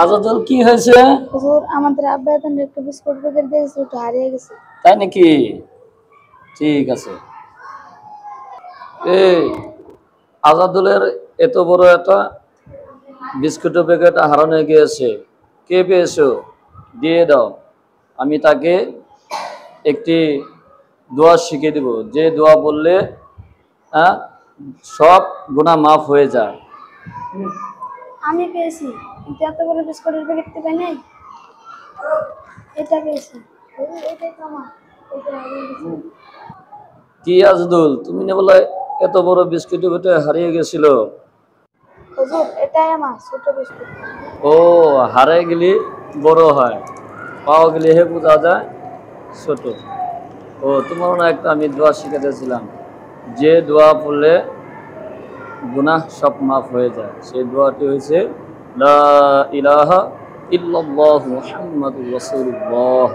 আজাদুল কি হয়েছে? হুজুর আমাদের আব্বা এখন একটা বিস্কুট প্যাকেট দিয়েছে, ওটা হারিয়ে গেছে। তাই নাকি? ঠিক আছে। এই আজাদুলের এত বড় একটা বিস্কুটের প্যাকেট হারানো গিয়েছে, কে পেয়েছো? দিয়ে দাও। আমি তাকে একটি দোয়া শিখিয়ে দিব, যে দোয়া বললে হ্যাঁ সব গুনাহ মাফ হয়ে যায়। আমি পেয়েছি, কিন্তু এত বড় বিস্কুটের প্যাকেট তো পাই নাই। এটা পেয়েছি। হুজুর এটাই তো আমার, এটা হারিয়ে গেছে। কি আজাদুল, তুমি না বলে এত বড় বিস্কুটের প্যাকেট হারিয়ে গেছিল? হুজুর এটাই আমার ছোট বিস্কুট। ও, হারাই গেলি বড় হয়, পাওয়া গেলে হে বোঝা যায় ছোট। ও, তোমার না একটা আমি দোয়া শিখাতেছিলাম, যে দোয়া পড়লে গুনাহ সব মাফ হয়ে যায়, সেই দোয়াটি হয়েছে লা ইলাহা ইল্লাল্লাহু মুহাম্মাদুর রাসূলুল্লাহ।